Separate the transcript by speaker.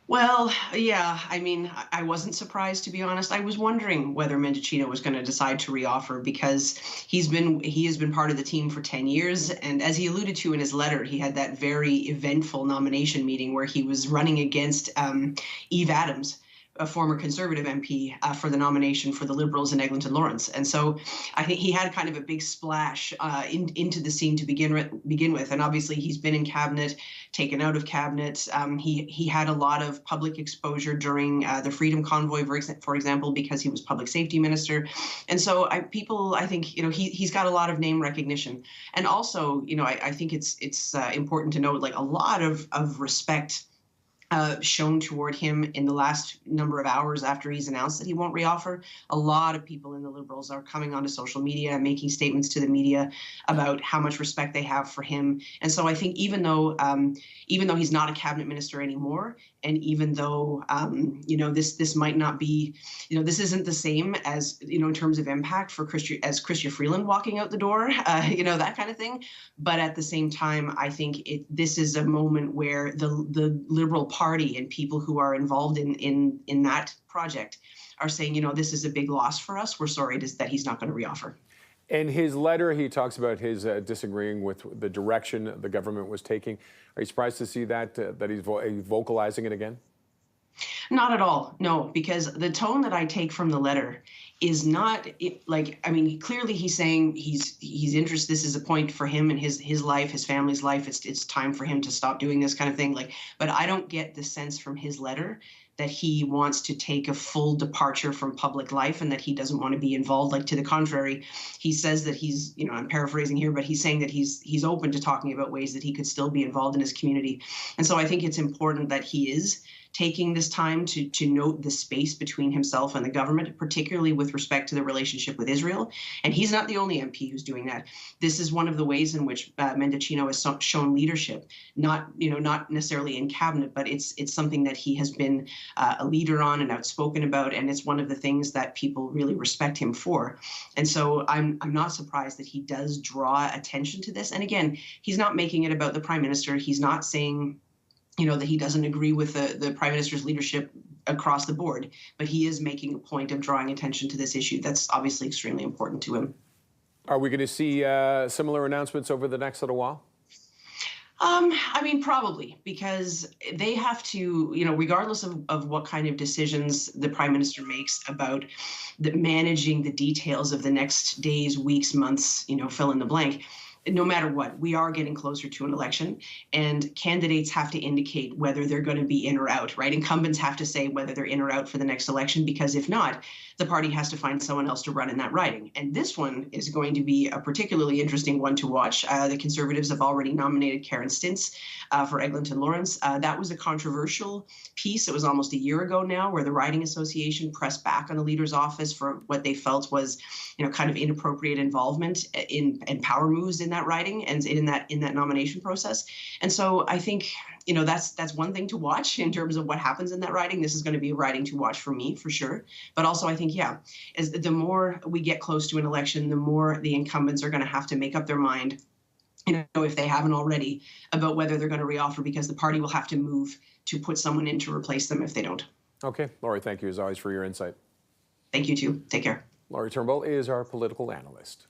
Speaker 1: Well, yeah, I mean, I wasn't surprised, to be honest. I was wondering whether Mendicino was going to decide to reoffer because he has been part of the team for 10 years. And as he alluded to in his letter, he had that very eventful nomination meeting where he was running against Eve Adams, a former Conservative MP, for the nomination for the Liberals in Eglinton Lawrence. And so I think he had kind of a big splash into the scene to begin with. And obviously, he's been in cabinet, taken out of cabinet. He had a lot of public exposure during the Freedom Convoy, for example, because he was public safety minister. And so I think, he's got a lot of name recognition. And also, I think it's important to note, like, a lot of respect shown toward him in the last number of hours after he's announced that he won't reoffer. A lot of people in the Liberals are coming onto social media and making statements to the media about how much respect they have for him. And so I think even though he's not a cabinet minister anymore, and even though this might not be, this isn't the same as, in terms of impact for Chrystia Freeland walking out the door, that kind of thing. But at the same time, I think this is a moment where the Liberal Party and people who are involved in that project are saying, this is a big loss for us. We're sorry that he's not going to reoffer.
Speaker 2: In his letter, he talks about his disagreeing with the direction the government was taking. Are you surprised to see that he's vocalizing it again?
Speaker 1: Not at all, no, because the tone that I take from the letter is not clearly he's saying he's interested. This is a point for him and his life, his family's life. It's time for him to stop doing this kind of thing. But I don't get the sense from his letter that he wants to take a full departure from public life and that he doesn't want to be involved. Like, to the contrary, he says that he's, I'm paraphrasing here, but he's saying that he's open to talking about ways that he could still be involved in his community. And so I think it's important that he is taking this time to note the space between himself and the government, particularly with respect to the relationship with Israel. And he's not the only MP who's doing that. This is one of the ways in which Mendicino has shown leadership, not necessarily in cabinet, but it's something that he has been a leader on and outspoken about. And it's one of the things that people really respect him for. And so I'm not surprised that he does draw attention to this. And again, he's not making it about the prime minister. He's not saying that he doesn't agree with the prime minister's leadership across the board, but he is making a point of drawing attention to this issue that's obviously extremely important to him.
Speaker 2: Are we going to see similar announcements over the next little while?
Speaker 1: Probably, because they have to, regardless of what kind of decisions the prime minister makes about managing the details of the next days, weeks, months, fill in the blank. No matter what, we are getting closer to an election, and candidates have to indicate whether they're going to be in or out, right? Incumbents have to say whether they're in or out for the next election, because if not, the party has to find someone else to run in that riding. And this one is going to be a particularly interesting one to watch. The Conservatives have already nominated Karen Stintz for Eglinton Lawrence. That was a controversial piece. It was almost a year ago now, where the Riding Association pressed back on the leader's office for what they felt was, kind of inappropriate involvement in power moves in that riding and in that nomination process. And so I think, that's one thing to watch in terms of what happens in that riding. This is going to be a riding to watch for me, for sure. But also, I think, as the more we get close to an election, the more the incumbents are going to have to make up their mind, if they haven't already, about whether they're going to reoffer, because the party will have to move to put someone in to replace them if they don't.
Speaker 2: Okay. Lori, thank you as always for your insight.
Speaker 1: Thank you too. Take care.
Speaker 2: Lori Turnbull is our political analyst.